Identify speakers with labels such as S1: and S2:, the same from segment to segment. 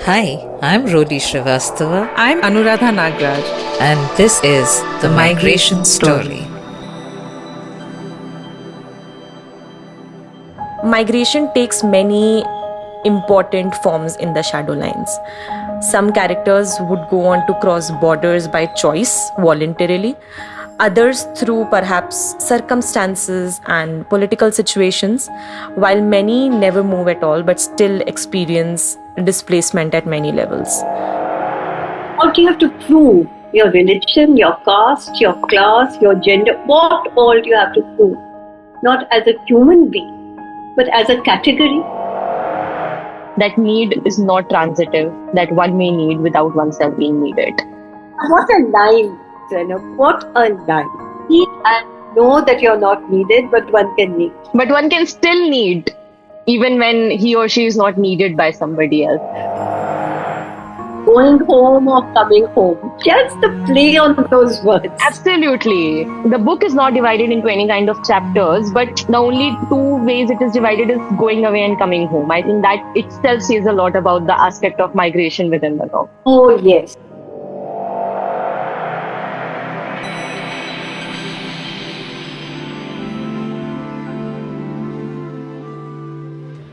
S1: Hi, I'm Rodi Srivastava,
S2: I'm Anuradha Nagraj.
S1: and this is The Migration Story.
S3: Migration takes many important forms in the shadow lines. Some characters would go on to cross borders by choice, voluntarily, others through perhaps circumstances and political situations, while many never move at all but still experience displacement at many levels.
S4: What do you have to prove? Your religion, your caste, your class, your gender, what all do you have to prove? Not as a human being, but as a category.
S5: That need is not transitive, that one may need without oneself being needed.
S4: What a line, Zainab, what a line. Need and know that you're not needed, but one can need.
S5: But one can still need, even when he or she is not needed by somebody else.
S4: Going home or coming home. Just the play on those words.
S5: Absolutely. The book is not divided into any kind of chapters, but the only two ways it is divided is going away and coming home. I think that itself says a lot about the aspect of migration within the novel.
S4: Oh, yes.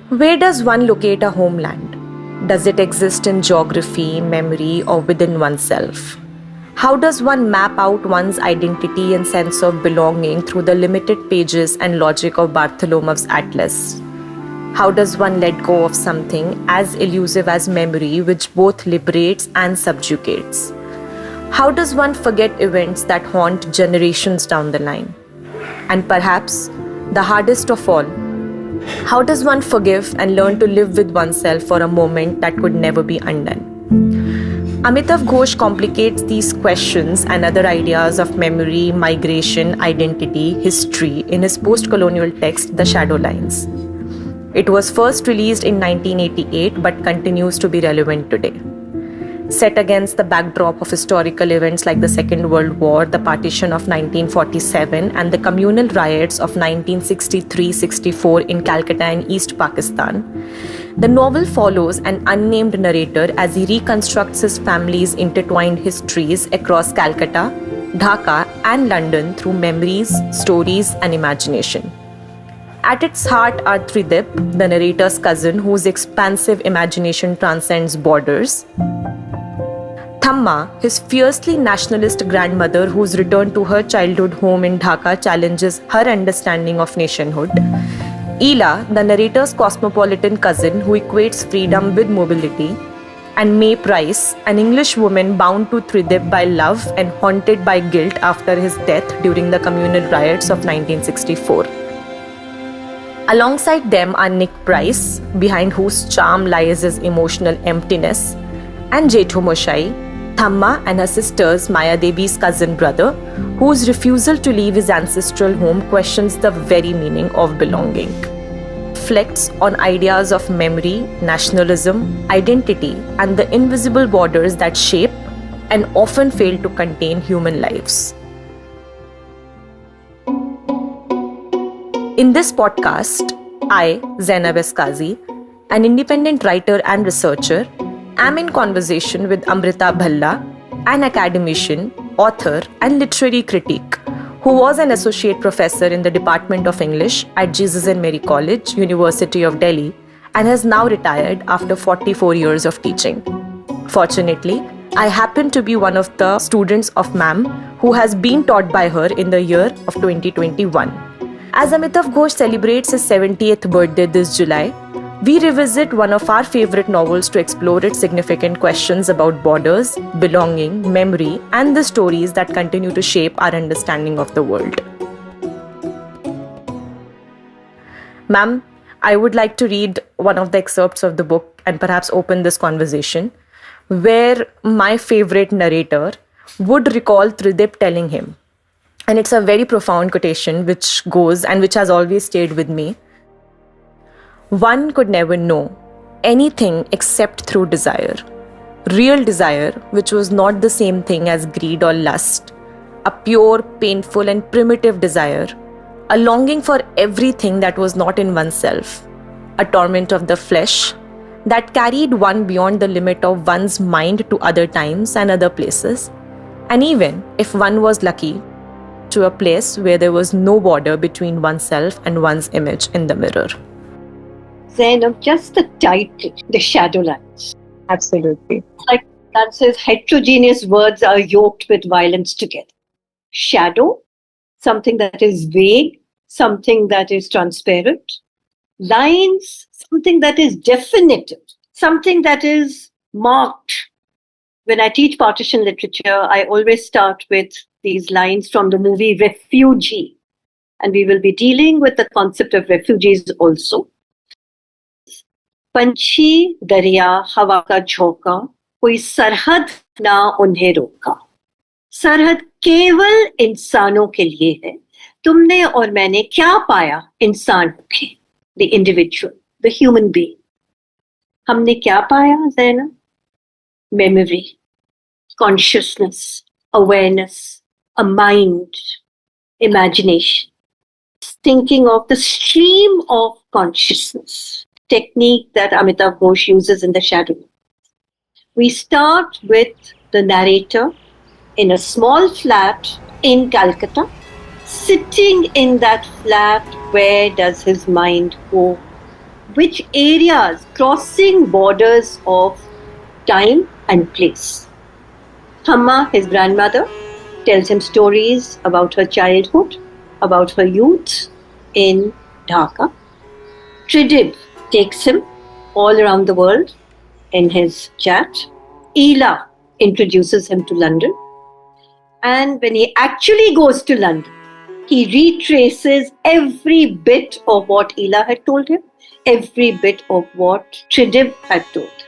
S3: Where does one locate a homeland? Does it exist in geography, memory, or within oneself? How does one map out one's identity and sense of belonging through the limited pages and logic of Bartholomew's Atlas? How does one let go of something as elusive as memory, which both liberates and subjugates? How does one forget events that haunt generations down the line? And perhaps the hardest of all, how does one forgive and learn to live with oneself for a moment that could never be undone? Amitav Ghosh complicates these questions and other ideas of memory, migration, identity, history in his postcolonial text, The Shadow Lines. It was first released in 1988 but continues to be relevant today. Set against the backdrop of historical events like the Second World War, the Partition of 1947, and the communal riots of 1963-64 in Calcutta and East Pakistan, the novel follows an unnamed narrator as he reconstructs his family's intertwined histories across Calcutta, Dhaka, and London through memories, stories, and imagination. At its heart are Tridip, the narrator's cousin whose expansive imagination transcends borders; Thamma, his fiercely nationalist grandmother whose return to her childhood home in Dhaka challenges her understanding of nationhood; Ela, the narrator's cosmopolitan cousin who equates freedom with mobility; and May Price, an English woman bound to Tridip by love and haunted by guilt after his death during the communal riots of 1964. Alongside them are Nick Price, behind whose charm lies his emotional emptiness, and Jetho Moshai, Thamma and her sister's Maya Devi's cousin brother, whose refusal to leave his ancestral home questions the very meaning of belonging. Reflects on ideas of memory, nationalism, identity, and the invisible borders that shape and often fail to contain human lives. In this podcast, I, Zainab Eskazi, an independent writer and researcher, am in conversation with Amrita Bhalla, an academician, author, and literary critic, who was an associate professor in the Department of English at Jesus and Mary College, University of Delhi, and has now retired after 44 years of teaching. Fortunately, I happen to be one of the students of Ma'am who has been taught by her in the year of 2021. As Amitav Ghosh celebrates his 70th birthday this July, we revisit one of our favorite novels to explore its significant questions about borders, belonging, memory, and the stories that continue to shape our understanding of the world. Ma'am, I would like to read one of the excerpts of the book and perhaps open this conversation, where my favorite narrator would recall Tridip telling him, and it's a very profound quotation which goes and which has always stayed with me: one could never know anything except through desire. Real desire, which was not the same thing as greed or lust. A pure, painful, and primitive desire. A longing for everything that was not in oneself. A torment of the flesh, that carried one beyond the limit of one's mind to other times and other places, and even, if one was lucky, to a place where there was no border between oneself and one's image in the mirror.
S4: Zainab, just the title, The Shadowlands.
S5: Absolutely.
S4: Like that says, heterogeneous words are yoked with violence together. Shadow, something that is vague, something that is transparent. Lines, something that is definitive, something that is marked. When I teach partition literature, I always start with these lines from the movie Refugee. And we will be dealing with the concept of refugees also. पंछी दरिया हवा का झोंका कोई सरहद ना उन्हें रोका सरहद केवल इंसानों के लिए है तुमने और मैंने क्या पाया इंसान के the individual the human being हमने क्या पाया ज़ैना memory consciousness awareness a mind imagination thinking of the stream of consciousness technique that Amitav Ghosh uses in The Shadow. We start with the narrator in a small flat in Calcutta. Sitting in that flat, where does his mind go? Which areas, crossing borders of time and place? Thamma, his grandmother, tells him stories about her childhood, about her youth in Dhaka. Tridib takes him all around the world in his chat. Ela introduces him to London. And when he actually goes to London, he retraces every bit of what Ela had told him, every bit of what Tridib had told.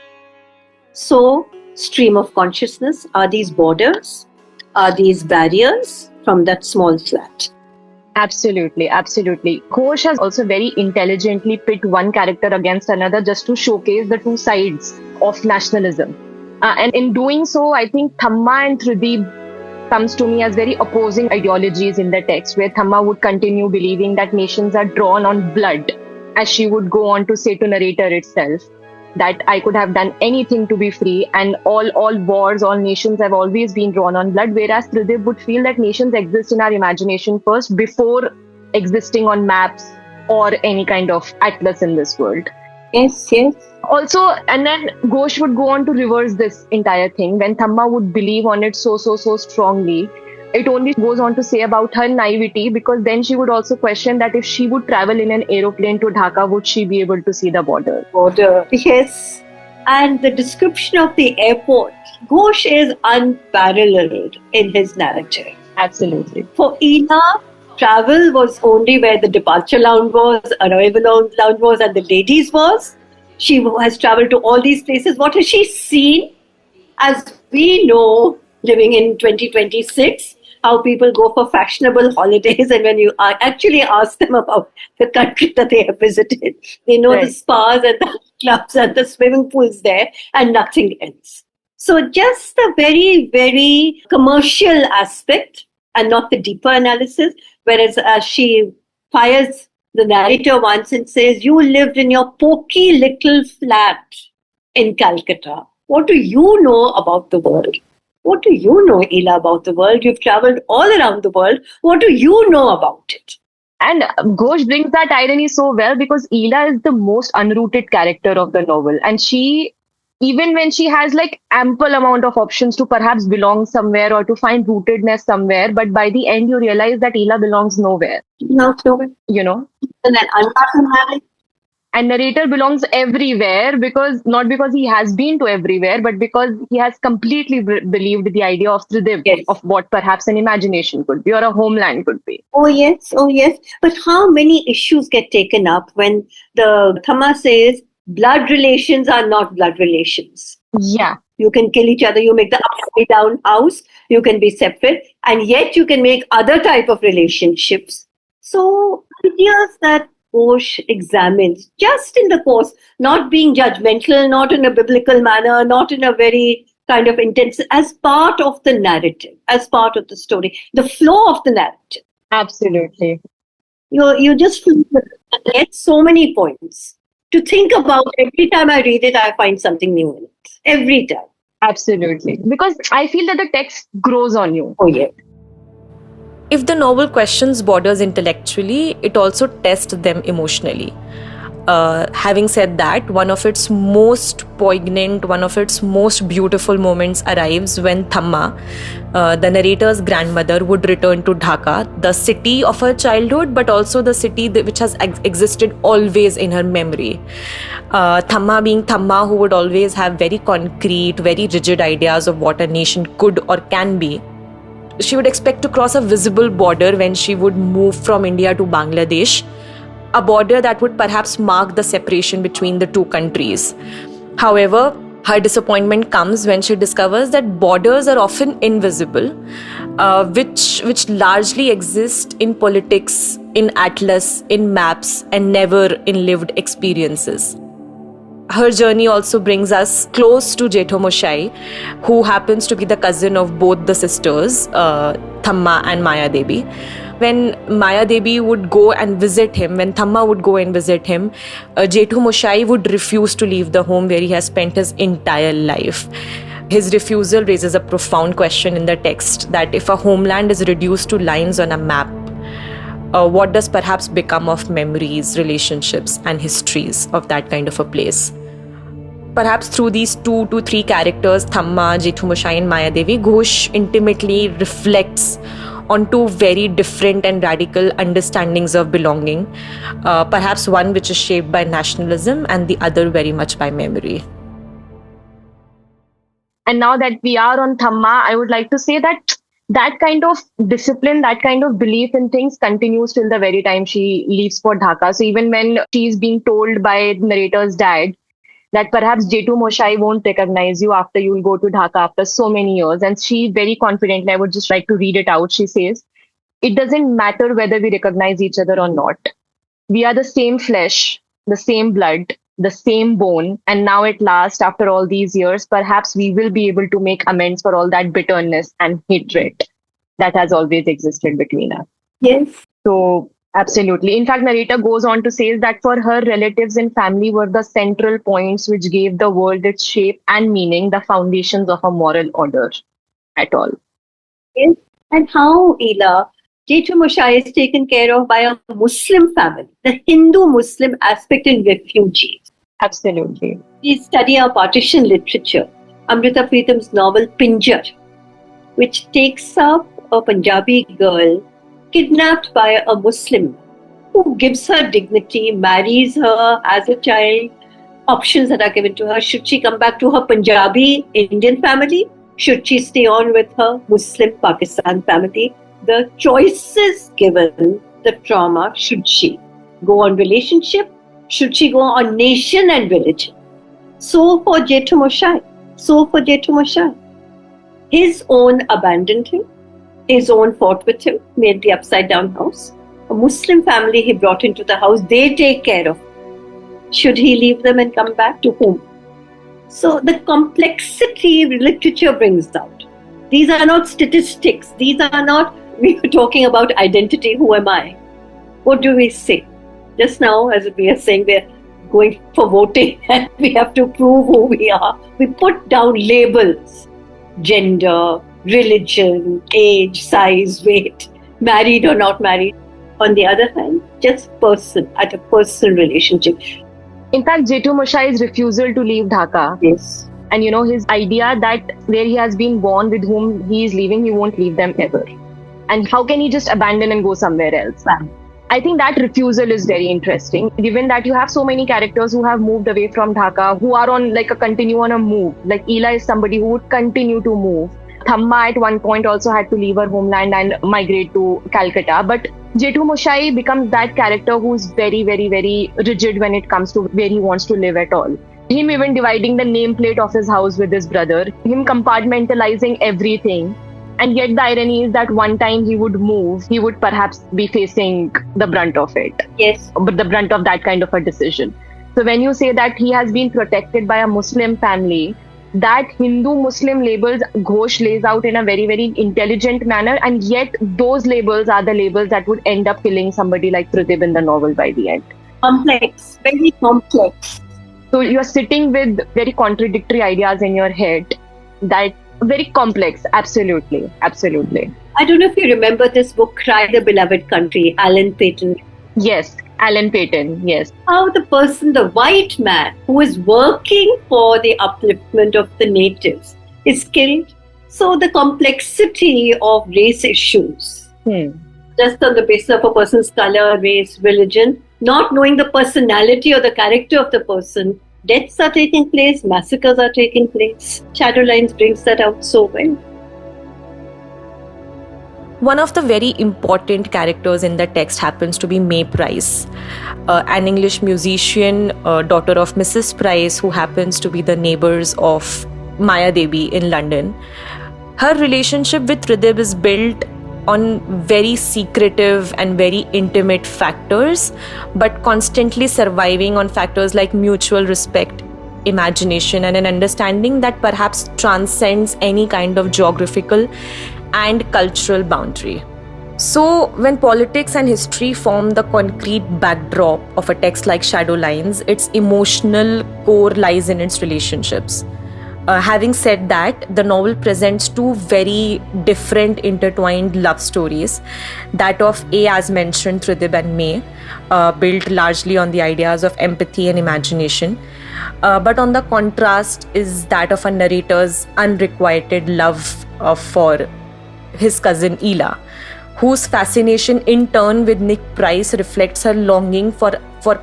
S4: So, stream of consciousness, are these borders? Are these barriers from that small flat?
S5: Absolutely, absolutely. Ghosh has also very intelligently pit one character against another just to showcase the two sides of nationalism. And in doing so, I think Thamma and Tridib comes to me as very opposing ideologies in the text, where Thamma would continue believing that nations are drawn on blood, as she would go on to say to narrator itself, that I could have done anything to be free, and all wars, all nations have always been drawn on blood, whereas Tridib would feel that nations exist in our imagination first before existing on maps or any kind of atlas in this world.
S4: Yes.
S5: Also, and then Ghosh would go on to reverse this entire thing. When Thamma would believe on it so strongly, it only goes on to say about her naivety, because then she would also question that if she would travel in an aeroplane to Dhaka, would she be able to see the border?
S4: Yes. And the description of the airport, Ghosh is unparalleled in his narrative.
S5: Absolutely.
S4: For Ela, travel was only where the departure lounge was, arrival lounge was, and the ladies was. She has traveled to all these places. What has she seen? As we know, living in 2026, how people go for fashionable holidays, and when you actually ask them about the country that they have visited, they know the spas and the clubs and the swimming pools there and nothing else. So just a very, very commercial aspect and not the deeper analysis, whereas she fires the narrator once and says, you lived in your poky little flat in Calcutta. What do you know about the world? What do you know, Ela, about the world? You've traveled all around the world. What do you know about it?
S5: And Ghosh brings that irony so well, because Ela is the most unrooted character of the novel. And she, even when she has like ample amount of options to perhaps belong somewhere or to find rootedness somewhere, but by the end you realize that Ela belongs nowhere.
S4: Nowhere.
S5: You know?
S4: And then unpack.
S5: And narrator belongs everywhere, not because he has been to everywhere, but because he has completely believed the idea of Tridib, of what perhaps an imagination could be or a homeland could be.
S4: Oh yes. But how many issues get taken up when the Thamma says blood relations are not blood relations?
S5: Yeah.
S4: You can kill each other, you make the upside down house, you can be separate, and yet you can make other type of relationships. So ideas that Ghosh examines just in the course, not being judgmental, not in a biblical manner, not in a very kind of intense, as part of the narrative, as part of the story, the flow of the narrative.
S5: Absolutely.
S4: You just get so many points to think about. Every time I read it, I find something new in it. Every time.
S5: Absolutely. Because I feel that the text grows on you.
S4: Oh, yeah.
S3: If the novel questions borders intellectually, it also tests them emotionally. Having said that, one of its most poignant, one of its most beautiful moments arrives when Thamma, the narrator's grandmother, would return to Dhaka, the city of her childhood, but also the city which has existed always in her memory. Thamma being Thamma, who would always have very concrete, very rigid ideas of what a nation could or can be. She would expect to cross a visible border when she would move from India to Bangladesh, a border that would perhaps mark the separation between the two countries. However, her disappointment comes when she discovers that borders are often invisible, which largely exist in politics, in atlas, in maps, and never in lived experiences. Her journey also brings us close to Jetho Moshai, who happens to be the cousin of both the sisters, Thamma and Maya Devi. When Maya Devi would go and visit him, when Thamma would go and visit him, Jetho Moshai would refuse to leave the home where he has spent his entire life. His refusal raises a profound question in the text, that if a homeland is reduced to lines on a map, what does perhaps become of memories, relationships, and histories of that kind of a place? Perhaps through these 2 to 3 characters, Thamma, Jetho Moshai, and Maya Devi, Ghosh intimately reflects on 2 very different and radical understandings of belonging. Perhaps one which is shaped by nationalism and the other very much by memory.
S5: And now that we are on Thamma, I would like to say that kind of discipline, that kind of belief in things continues till the very time she leaves for Dhaka. So even when she is being told by the narrator's dad that perhaps Jetho Moshai won't recognize you after you'll go to Dhaka after so many years, and she very confidently, I would just like to read it out, she says, "It doesn't matter whether we recognize each other or not. We are the same flesh, the same blood, the same bone, and now at last, after all these years, perhaps we will be able to make amends for all that bitterness and hatred that has always existed between us."
S4: Yes.
S5: So, absolutely. In fact, narrator goes on to say that for her, relatives and family were the central points which gave the world its shape and meaning, the foundations of a moral order at all.
S4: Yes. And how, Ela, Jetho Moshai is taken care of by a Muslim family, the Hindu-Muslim aspect in refugees.
S5: Absolutely.
S4: We study our partition literature, Amrita Pritam's novel Pinjar, which takes up a Punjabi girl kidnapped by a Muslim who gives her dignity, marries her as a child. Options that are given to her. Should she come back to her Punjabi Indian family? Should she stay on with her Muslim Pakistan family? The choices given, the trauma, should she go on relationship? Should she go on nation and religion? So for Jetho Moshai. His own abandoned him, his own fought with him, made the upside down house. A Muslim family he brought into the house, they take care of him. Should he leave them and come back? To whom? So the complexity literature brings out. These are not statistics. These are not, we were talking about identity, who am I? What do we say? Just now, as we are saying, we're going for voting and we have to prove who we are. We put down labels, gender, religion, age, size, weight, married or not married. On the other hand, just person, at a personal relationship.
S5: In fact, Jetho Moshai's refusal to leave Dhaka.
S4: Yes.
S5: And his idea that where he has been born, with whom he is leaving, he won't leave them ever. And how can he just abandon and go somewhere else?
S4: Wow.
S5: I think that refusal is very interesting, given that you have so many characters who have moved away from Dhaka, who are on continue on a move. Like Ela is somebody who would continue to move. Thamma at one point also had to leave her homeland and migrate to Calcutta. But Jetho Moshai becomes that character who's very, very, very rigid when it comes to where he wants to live at all. Him even dividing the nameplate of his house with his brother, him compartmentalizing everything. And yet the irony is that one time he would move, he would perhaps be facing the brunt of it.
S4: Yes.
S5: But the brunt of that kind of a decision. So when you say that he has been protected by a Muslim family, that Hindu-Muslim labels Ghosh lays out in a very, very intelligent manner, and yet those labels are the labels that would end up killing somebody like Pratib in the novel by the end.
S4: Complex, very complex.
S5: So you're sitting with very contradictory ideas in your head that very complex. Absolutely. Absolutely.
S4: I don't know if you remember this book, Cry the Beloved Country, Alan Paton.
S5: Yes. Alan Paton. Yes.
S4: How the person, the white man who is working for the upliftment of the natives is killed. So the complexity of race issues, just on the basis of a person's color, race, religion, not knowing the personality or the character of the person, deaths are taking place, massacres are taking place. Shadowlines brings that out so well.
S3: One of the very important characters in the text happens to be May Price, an English musician, daughter of Mrs. Price, who happens to be the neighbors of Maya Devi in London. Her relationship with Tridib is built on very secretive and very intimate factors, but constantly surviving on factors like mutual respect, imagination, and an understanding that perhaps transcends any kind of geographical and cultural boundary. So, when politics and history form the concrete backdrop of a text like Shadowlines, its emotional core lies in its relationships. Having said that, the novel presents two very different intertwined love stories. That of A, as mentioned, Tridib and May, built largely on the ideas of empathy and imagination. But on the contrast is that of a narrator's unrequited love for his cousin Ela, whose fascination in turn with Nick Price reflects her longing for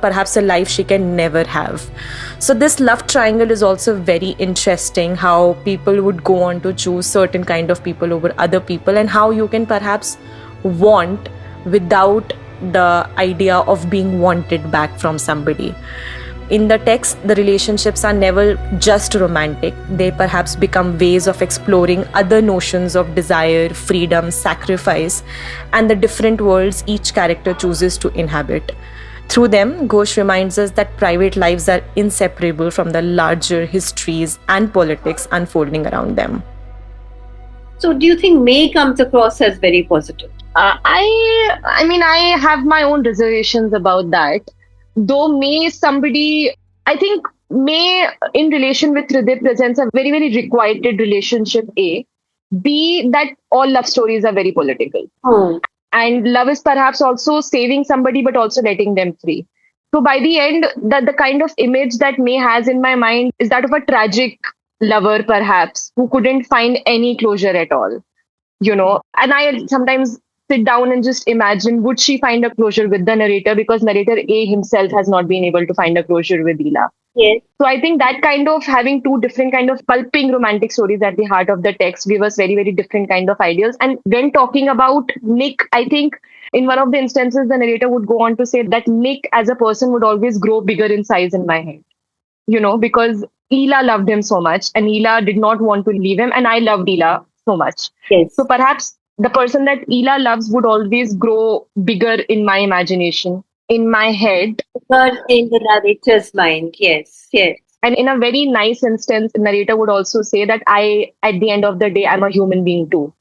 S3: perhaps a life she can never have. So this love triangle is also very interesting, how people would go on to choose certain kind of people over other people, and how you can perhaps want without the idea of being wanted back from somebody. In the text, the relationships are never just romantic. They perhaps become ways of exploring other notions of desire, freedom, sacrifice, and the different worlds each character chooses to inhabit. Through them, Ghosh reminds us that private lives are inseparable from the larger histories and politics unfolding around them.
S4: So do you think May comes across as very positive?
S5: I mean, I have my own reservations about that. Though May is somebody, I think May in relation with Hriday presents a very, very requited relationship, A. B, that all love stories are very political. And love is perhaps also saving somebody, but also letting them free. So by the end, the kind of image that May has in my mind is that of a tragic lover, perhaps, who couldn't find any closure at all. You know, and I sometimes sit down and just imagine, would she find a closure with the narrator? Because narrator A himself has not been able to find a closure with Ela.
S4: Yes.
S5: So I think that kind of having two different kind of pulping romantic stories at the heart of the text give us very, very different kind of ideals. And when talking about Nick, I think in one of the instances, the narrator would go on to say that Nick as a person would always grow bigger in size in my head. You know, because Ela loved him so much and Ela did not want to leave him, and I loved Ela so much.
S4: Yes.
S5: So perhaps the person that Ela loves would always grow bigger in my imagination, in my head.
S4: But in the narrator's mind, yes, yes.
S5: And in a very nice instance, the narrator would also say that at the end of the day, I'm a human being too.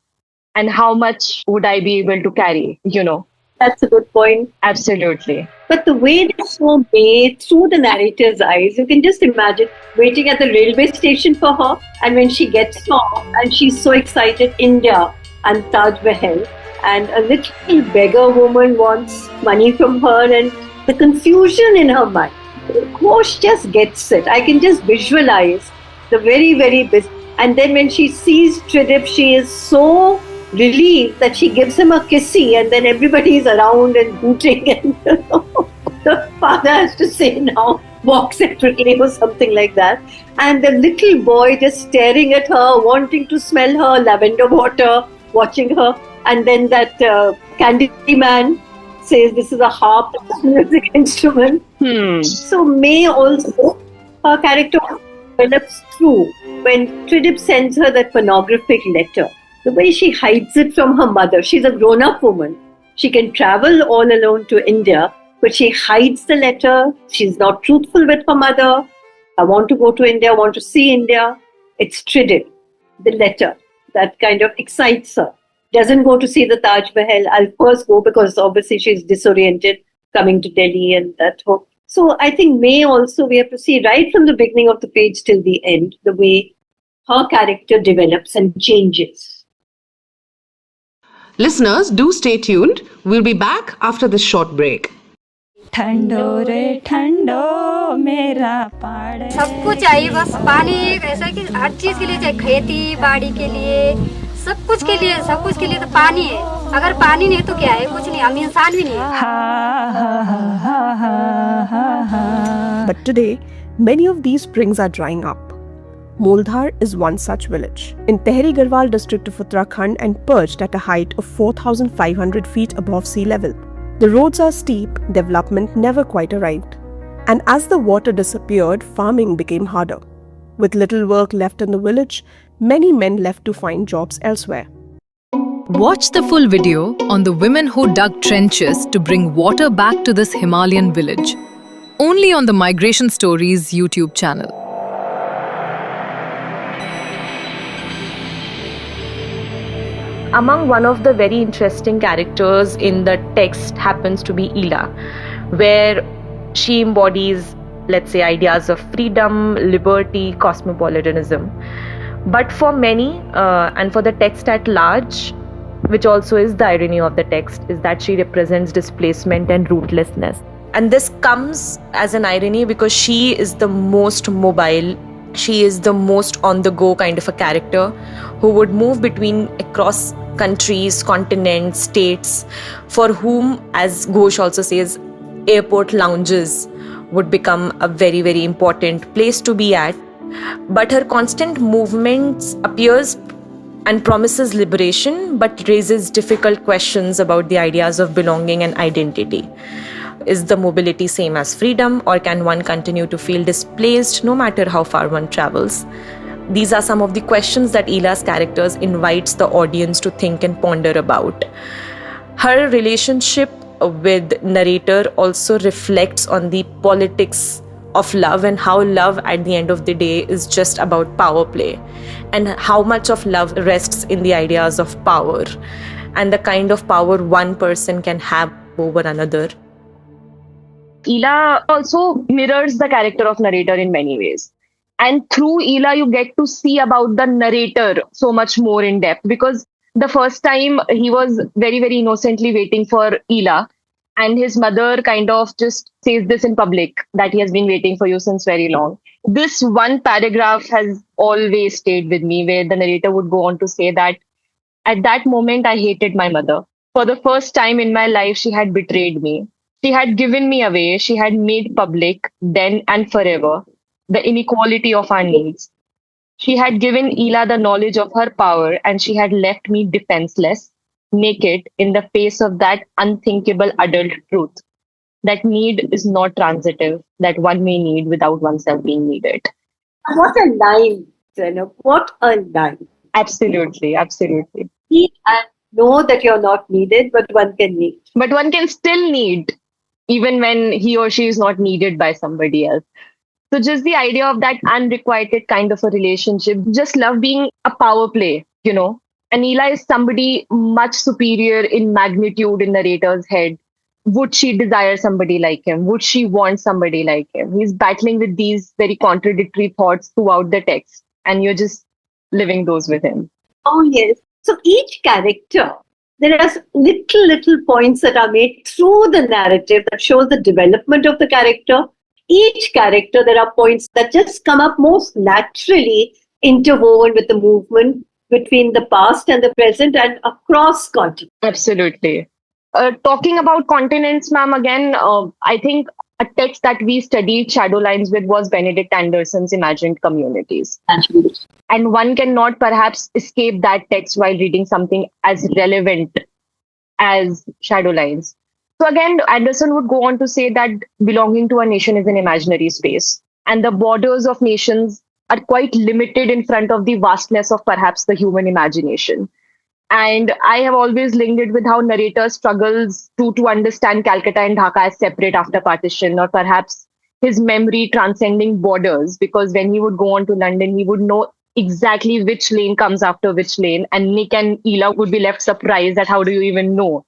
S5: And how much would I be able to carry, you know?
S4: That's a good point.
S5: Absolutely.
S4: But the way they show May through the narrator's eyes, you can just imagine waiting at the railway station for her. And when she gets off and she's so excited, India and Taj Mahal, and a little beggar woman wants money from her, and the confusion in her mind. Ghosh just gets it. I can just visualize the very, very busy. And then when she sees Tridib, she is so relieved that she gives him a kissy, and then everybody is around and hooting, and the father has to say now, walk separately or something like that. And the little boy just staring at her, wanting to smell her lavender water, watching her. And then that candy man says this is a harp, music instrument. So May also, her character develops through when Tridib sends her that pornographic letter. The way she hides it from her mother. She's a grown-up woman. She can travel all alone to India, but she hides the letter. She's not truthful with her mother. I want to go to India, I want to see India. It's Tridib, the letter, that kind of excites her. Doesn't go to see the Taj Mahal. I'll first go because obviously she's disoriented coming to Delhi and that whole. So I think May also, we have to see right from the beginning of the page till the end, the way her character develops and changes.
S2: Listeners, do stay tuned. We'll be back after this short break.
S6: ठंडो रे ठंडो मेरा पाड़
S7: सबको चाहिए बस पानी। एक ऐसा कि हर चीज के लिए चाहिए, खेती बाड़ी के लिए, सब कुछ के लिए तो पानी है। अगर पानी नहीं तो क्या है, कुछ नहीं, हम इंसान भी नहीं है।
S8: But today, many of these springs are drying up. Moldhar is one such village in Tehri Garhwal district of Uttarakhand and perched at a height of 4,500 feet above sea level. The roads are steep, development never quite arrived. And as the water disappeared, farming became harder. With little work left in the village, many men left to find jobs elsewhere.
S9: Watch the full video on the women who dug trenches to bring water back to this Himalayan village. Only on the Migration Stories YouTube channel.
S3: Among one of the very interesting characters in the text happens to be Ila, where she embodies, let's say, ideas of freedom, liberty, cosmopolitanism. But for many, and for the text at large, which also is the irony of the text, is that she represents displacement and rootlessness. And this comes as an irony because she is the most mobile, she is the most on-the-go kind of a character who would move across countries, continents, states, for whom, as Ghosh also says, airport lounges would become a very, very important place to be at. But her constant movements appears and promises liberation, but raises difficult questions about the ideas of belonging and identity. Is the mobility same as freedom, or can one continue to feel displaced no matter how far one travels? These are some of the questions that Ila's characters invites the audience to think and ponder about. Her relationship with narrator also reflects on the politics of love and how love at the end of the day is just about power play, and how much of love rests in the ideas of power and the kind of power one person can have over another.
S5: Ila also mirrors the character of narrator in many ways. And through Ila, you get to see about the narrator so much more in depth, because the first time he was very, very innocently waiting for Ila, and his mother kind of just says this in public, that he has been waiting for you since very long. This one paragraph has always stayed with me, where the narrator would go on to say that at that moment I hated my mother. For the first time in my life, she had betrayed me. She had given me away. She had made public, then and forever, the inequality of our needs. She had given Ila the knowledge of her power, and she had left me defenseless, naked in the face of that unthinkable adult truth. That need is not transitive, that one may need without oneself being needed.
S4: What a line, Zainab. What a line.
S5: Absolutely, absolutely.
S4: Need and know that you're not needed, but one can need.
S5: But one can still need, even when he or she is not needed by somebody else. So just the idea of that unrequited kind of a relationship, just love being a power play, you know. And Ila is somebody much superior in magnitude in narrator's head. Would she desire somebody like him? Would she want somebody like him? He's battling with these very contradictory thoughts throughout the text, and you're just living those with him.
S4: Oh, yes. So each character, there are little points that are made through the narrative that shows the development of the character. Each character, there are points that just come up most naturally, interwoven with the movement between the past and the present and across continents.
S5: Absolutely. Talking about continents, ma'am, again, I think a text that we studied shadow lines with was Benedict Anderson's Imagined Communities.
S4: Absolutely.
S5: And one cannot perhaps escape that text while reading something as relevant as shadow lines. So again, Anderson would go on to say that belonging to a nation is an imaginary space, and the borders of nations are quite limited in front of the vastness of perhaps the human imagination. And I have always linked it with how narrator struggles to understand Calcutta and Dhaka as separate after partition, or perhaps his memory transcending borders, because when he would go on to London, he would know exactly which lane comes after which lane, and Nick and Ela would be left surprised at how do you even know.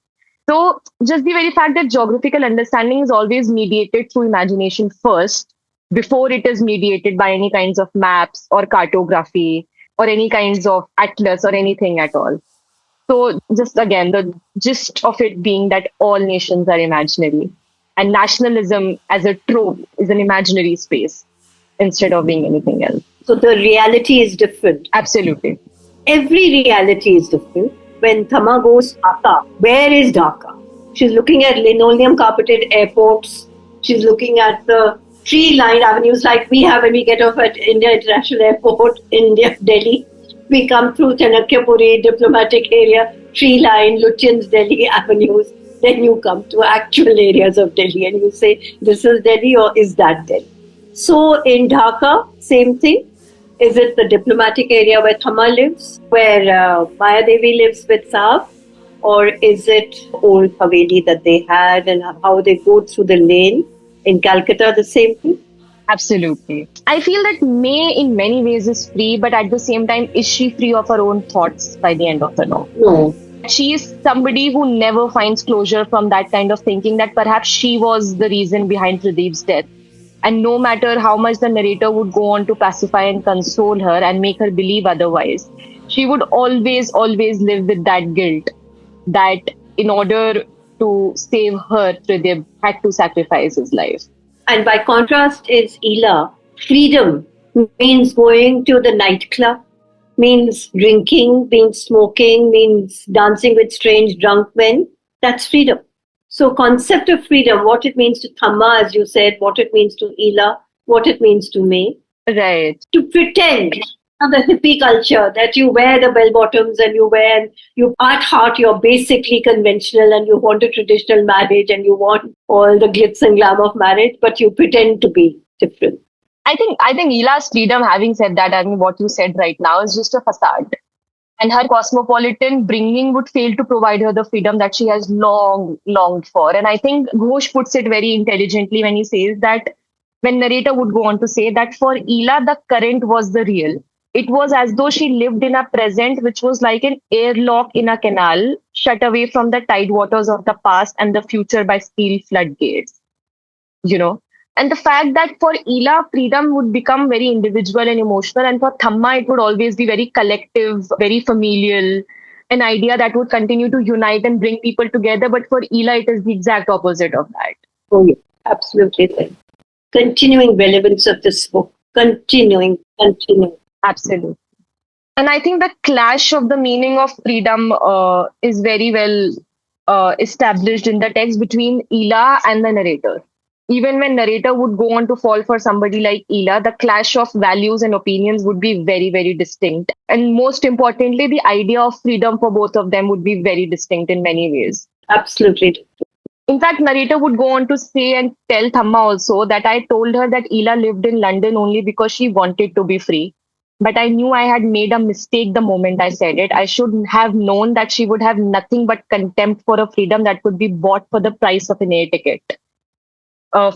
S5: So just the very fact that geographical understanding is always mediated through imagination first, before it is mediated by any kinds of maps or cartography or any kinds of atlas or anything at all. So just again, the gist of it being that all nations are imaginary, and nationalism as a trope is an imaginary space instead of being anything else.
S4: So the reality is different.
S5: Absolutely.
S4: Every reality is different. When Thamma goes Dhaka, where is Dhaka? She's looking at linoleum carpeted airports. She's looking at the tree-lined avenues like we have when we get off at India International Airport, India, Delhi. We come through Chanakyapuri, diplomatic area, tree-lined, Lutyens, Delhi avenues. Then you come to actual areas of Delhi and you say, this is Delhi or is that Delhi? So in Dhaka, same thing. Is it the diplomatic area where Thamma lives, where Maya Devi lives with Saab? Or is it old Haveli that they had and how they go through the lane? In Calcutta, the same thing?
S5: Absolutely. I feel that May in many ways is free, but at the same time, is she free of her own thoughts by the end of the novel?
S4: No.
S5: She is somebody who never finds closure from that kind of thinking that perhaps she was the reason behind Pradeep's death. And no matter how much the narrator would go on to pacify and console her and make her believe otherwise, she would always live with that guilt that in order to save her, Pradeep had to sacrifice his life.
S4: And by contrast is Ila. Freedom means going to the nightclub, means drinking, means smoking, means dancing with strange drunk men. That's freedom. So concept of freedom, what it means to Thamma, as you said, what it means to Ila, what it means to May.
S5: Right.
S4: To pretend the hippie culture that you wear the bell bottoms and you at heart you're basically conventional and you want a traditional marriage and you want all the glitz and glam of marriage, but you pretend to be different.
S5: I think Ila's freedom, having said that, I mean, what you said right now is just a facade. And her cosmopolitan bringing would fail to provide her the freedom that she has long longed for. And I think Ghosh puts it very intelligently when he says that, when narrator would go on to say that for Ila, the current was the real. It was as though she lived in a present which was like an airlock in a canal, shut away from the tide waters of the past and the future by steel floodgates. You know? And the fact that for Ila, freedom would become very individual and emotional, and for Thamma, it would always be very collective, very familial, an idea that would continue to unite and bring people together. But for Ila, it is the exact opposite of that.
S4: Oh, yeah, absolutely. Continuing relevance of this book. Continuing.
S5: Absolutely. And I think the clash of the meaning of freedom is very well established in the text between Ila and the narrator. Even when narrator would go on to fall for somebody like Ila, the clash of values and opinions would be very, very distinct. And most importantly, the idea of freedom for both of them would be very distinct in many ways.
S4: Absolutely.
S5: In fact, narrator would go on to say and tell Thamma also that I told her that Ila lived in London only because she wanted to be free. But I knew I had made a mistake the moment I said it. I should have known that she would have nothing but contempt for a freedom that could be bought for the price of an air ticket.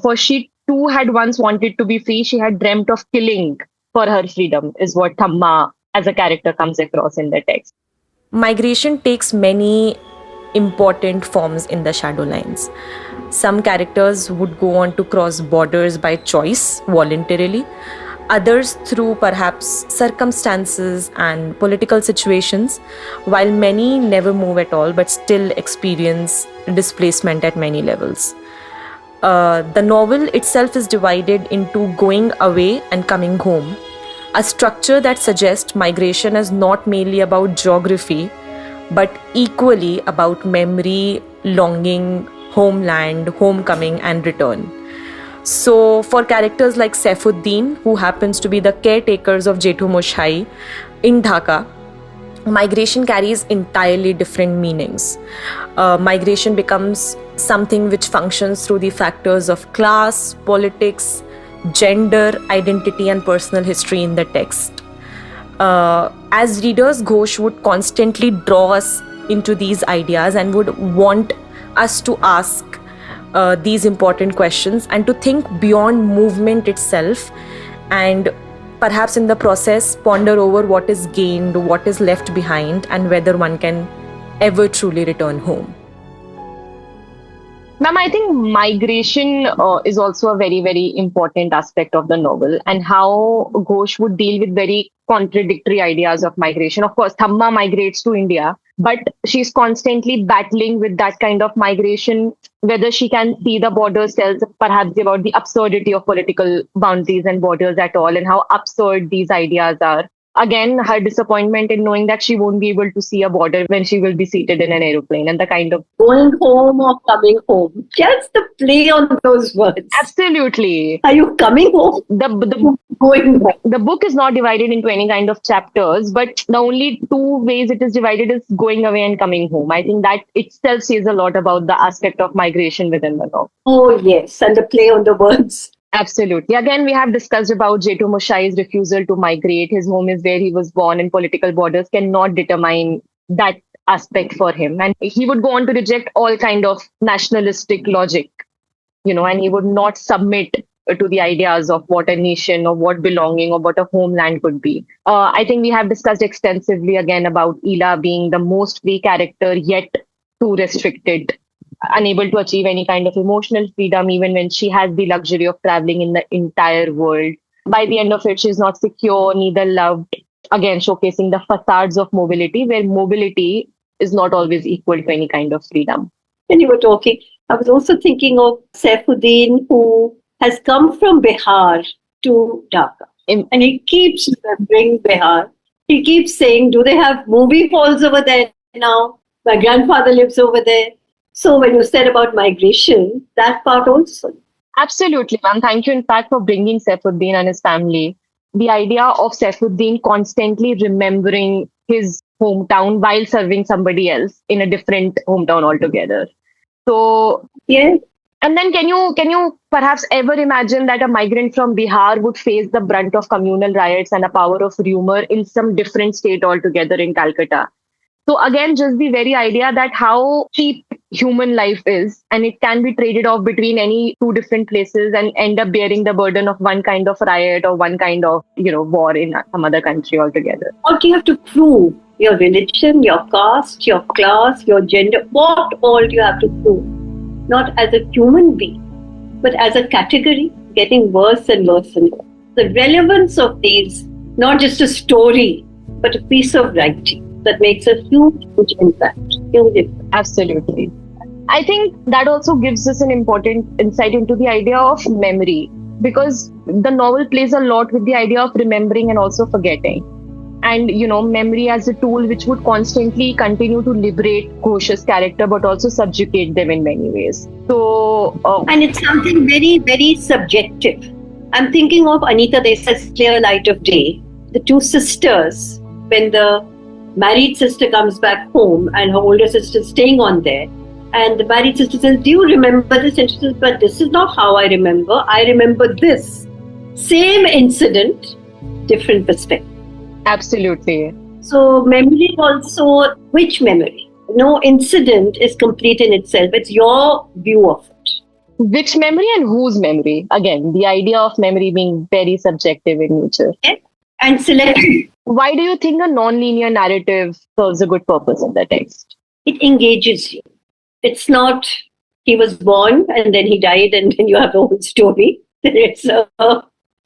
S5: For she too had once wanted to be free. She had dreamt of killing for her freedom, is what Thamma as a character comes across in the text.
S3: Migration takes many important forms in the shadow lines. Some characters would go on to cross borders by choice, voluntarily. Others through perhaps circumstances and political situations, while many never move at all but still experience displacement at many levels. The novel itself is divided into going away and coming home, a structure that suggests migration is not merely about geography, but equally about memory, longing, homeland, homecoming, and return. So, for characters like Saifuddin, who happens to be the caretakers of Jethu Moshai in Dhaka, migration carries entirely different meanings. Migration becomes something which functions through the factors of class, politics, gender, identity, and personal history in the text. As readers, Ghosh would constantly draw us into these ideas and would want us to ask these important questions and to think beyond movement itself, and perhaps in the process ponder over what is gained, what is left behind, and whether one can ever truly return home.
S5: Ma'am, I think migration is also a very, very important aspect of the novel, and how Ghosh would deal with very contradictory ideas of migration. Of course, Thamma migrates to India, but she's constantly battling with that kind of migration, whether she can see the borders tells perhaps about the absurdity of political boundaries and borders at all, and how absurd these ideas are. Again, her disappointment in knowing that she won't be able to see a border when she will be seated in an aeroplane, and the kind of
S4: Going home or coming home. Just the play on those words.
S5: absolutely.
S4: Are you coming home? Going back.
S5: The book is not divided into any kind of chapters, but the only two ways it is divided is going away and coming home. I think that itself says a lot about the aspect of migration within the novel.
S4: Oh, yes. And the play on the words.
S5: Absolutely. Again, we have discussed about Jetu Moshai's refusal to migrate. His home is where he was born, and political borders cannot determine that aspect for him. And he would go on to reject all kind of nationalistic logic, and he would not submit to the ideas of what a nation or what belonging or what a homeland could be. I think we have discussed extensively again about Ela being the most free character, yet too restricted, unable to achieve any kind of emotional freedom, even when she has the luxury of traveling in the entire world. By the end of it, she's not secure, neither loved, again, showcasing the facades of mobility, where mobility is not always equal to any kind of freedom.
S4: When you were talking, I was also thinking of Saifuddin, who has come from Bihar to Dhaka. And he keeps remembering Bihar. He keeps saying, do they have movie halls over there now? My grandfather lives over there. So when you said about migration, that part also.
S5: Absolutely, ma'am. Thank you, in fact, for bringing Saifuddin and his family. The idea of Saifuddin constantly remembering his hometown while serving somebody else in a different hometown altogether. So,
S4: yeah.
S5: And then can you perhaps ever imagine that a migrant from Bihar would face the brunt of communal riots and a power of rumor in some different state altogether in Calcutta? So again, just the very idea that how cheap human life is, and it can be traded off between any two different places and end up bearing the burden of one kind of riot or one kind of, war in some other country altogether.
S4: What do you have to prove? Your religion, your caste, your class, your gender, what all do you have to prove? Not as a human being, but as a category, getting worse and worse and worse. The relevance of these, not just a story, but a piece of writing that makes a huge impact. Huge impact.
S5: Absolutely. I think that also gives us an important insight into the idea of memory, because the novel plays a lot with the idea of remembering and also forgetting. And, memory as a tool which would constantly continue to liberate Ghosh's character, but also subjugate them in many ways. So,
S4: and it's something very, very subjective. I'm thinking of Anita Desai's Clear Light of Day. The two sisters, when the married sister comes back home and her older sister is staying on there, and the married sister says, do you remember this? And she says, but this is not how I remember. I remember this. Same incident, different perspective.
S5: Absolutely.
S4: So memory also, which memory? No incident is complete in itself. It's your view of it.
S5: Which memory and whose memory? Again, the idea of memory being very subjective in nature.
S4: Yeah. And selective.
S5: Why do you think a non-linear narrative serves a good purpose in the text?
S4: It engages you. It's not he was born and then he died and then you have the whole story. There's a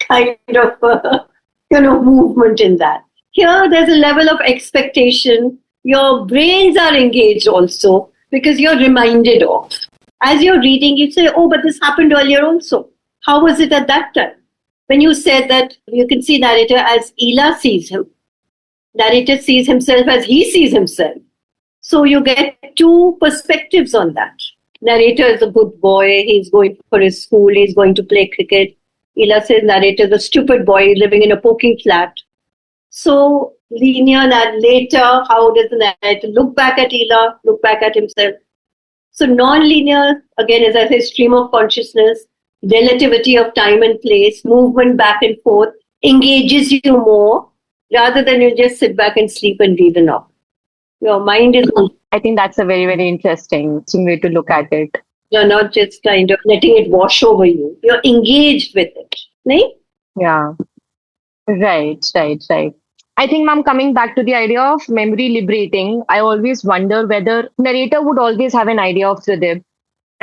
S4: kind of movement in that. Here, there's a level of expectation. Your brains are engaged also because you're reminded of. As you're reading, you say, oh, but this happened earlier also. How was it at that time? When you said that you can see narrator as Ela sees him, narrator sees himself as he sees himself. So you get two perspectives on that. Narrator is a good boy. He's going for his school. He's going to play cricket. Ela says narrator is a stupid boy living in a poking flat. So linear and later, how does the narrator look back at Ela, look back at himself? So non-linear, again, as I say, stream of consciousnness, relativity of time and place, movement back and forth, engages you more rather than you just sit back and sleep and read a novel. Your mind is...
S5: I think that's a very, very interesting way to look at it.
S4: You're not just kind of letting it wash over you. You're engaged with it. Right?
S5: Yeah. Right. I think, ma'am, coming back to the idea of memory liberating, I always wonder whether narrator would always have an idea of Tridib,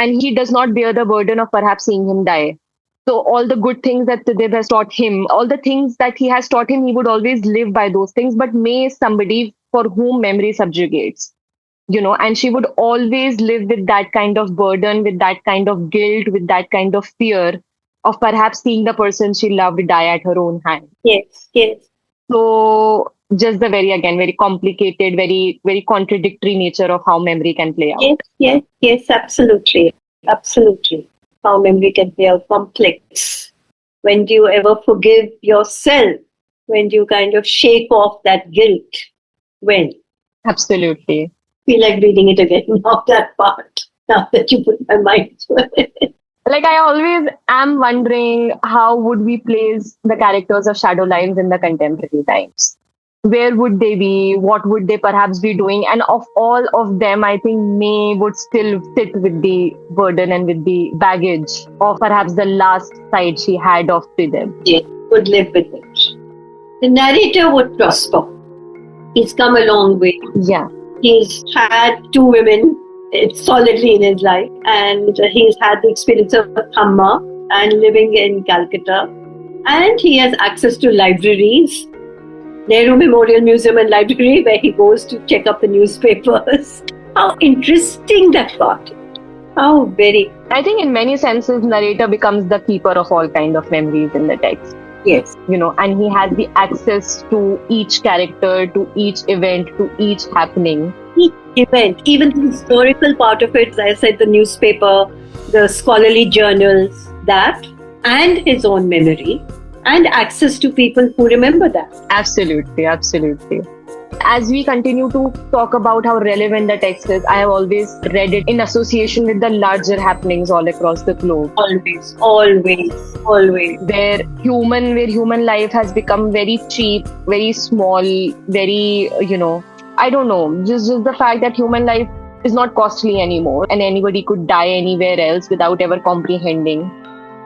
S5: and he does not bear the burden of perhaps seeing him die. So all the good things that Sudev has taught him, all the things that he has taught him, he would always live by those things. But May is somebody for whom memory subjugates, and she would always live with that kind of burden, with that kind of guilt, with that kind of fear of perhaps seeing the person she loved die at her own hand.
S4: Yes, yes.
S5: So just the very complicated, very, very contradictory nature of how memory can play out.
S4: Yes, absolutely. Absolutely. How memory can play out complex. When do you ever forgive yourself? When do you kind of shake off that guilt? When?
S5: Absolutely.
S4: Feel like reading it again, not that part, now that you put my mind to it.
S5: Like, I always am wondering, how would we place the characters of Shadow Lines in the contemporary times? Where would they be? What would they perhaps be doing? And of all of them, I think May would still sit with the burden and with the baggage of perhaps the last side she had of Tridem.
S4: Yes, would live with it. The narrator would prosper. He's come a long way.
S5: Yeah.
S4: He's had 2 women solidly in his life, and he's had the experience of Thamma and living in Calcutta, and he has access to libraries, Nehru Memorial Museum and Library, where he goes to check up the newspapers. How interesting that part. How very.
S5: I think in many senses, narrator becomes the keeper of all kind of memories in the text.
S4: Yes.
S5: And he has the access to each character, to each event, to each happening.
S4: Each event, even the historical part of it, as I said, the newspaper, the scholarly journals, that, and his own memory, and access to people who remember that.
S5: Absolutely, absolutely. As we continue to talk about how relevant the text is, I have always read it in association with the larger happenings all across the globe.
S4: Always.
S5: Where human life has become very cheap, very small, very, I don't know, just the fact that human life is not costly anymore and anybody could die anywhere else without ever comprehending.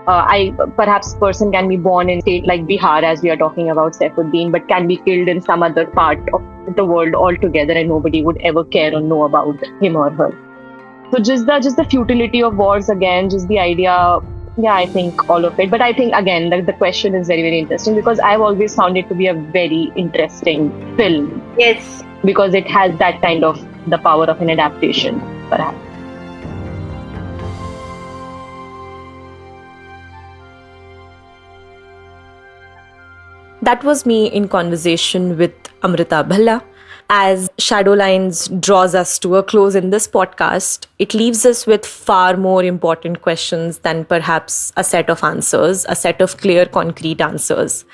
S5: Perhaps a person can be born in a state like Bihar, as we are talking about Saifuddin, but can be killed in some other part of the world altogether and nobody would ever care or know about him or her. So just the futility of wars again, just the idea, I think all of it. But I think again, the question is very, very interesting because I've always found it to be a very interesting film.
S4: Yes.
S5: Because it has that kind of the power of an adaptation, perhaps.
S3: That was me in conversation with Amrita Bhalla. As Shadow Lines draws us to a close in this podcast, it leaves us with far more important questions than perhaps a set of answers, a set of clear, concrete answers.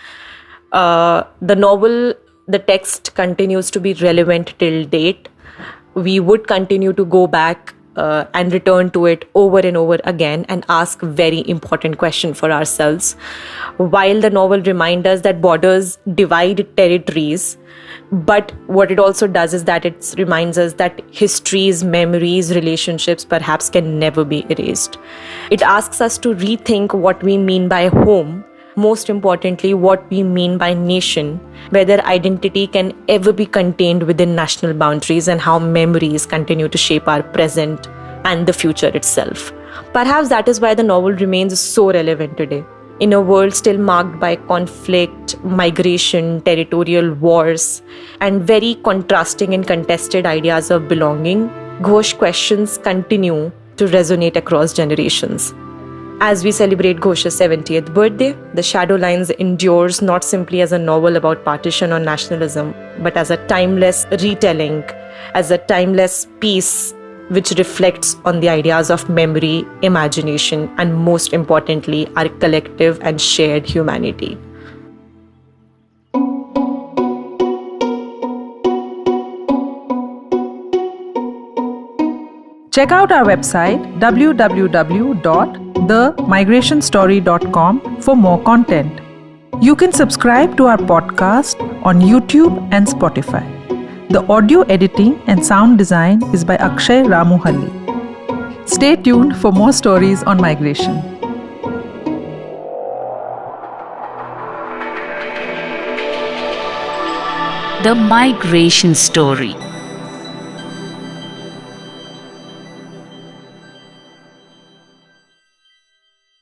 S3: The novel, the text continues to be relevant till date. We would continue to go back and return to it over and over again and ask very important question for ourselves. While the novel reminds us that borders divide territories, but what it also does is that it reminds us that histories, memories, relationships perhaps can never be erased. It asks us to rethink what we mean by home, most importantly, what we mean by nation, whether identity can ever be contained within national boundaries, and how memories continue to shape our present and the future itself. Perhaps that is why the novel remains so relevant today. In a world still marked by conflict, migration, territorial wars, and very contrasting and contested ideas of belonging, Ghosh questions continue to resonate across generations. As we celebrate Ghosh's 70th birthday, The Shadow Lines endures not simply as a novel about partition or nationalism, but as a timeless retelling, as a timeless piece which reflects on the ideas of memory, imagination, and most importantly, our collective and shared humanity.
S10: Check out our website www.themigrationstory.com for more content. You can subscribe to our podcast on YouTube and Spotify. The audio editing and sound design is by Akshay Ramuhalli. Stay tuned for more stories on migration.
S1: The Migration Story.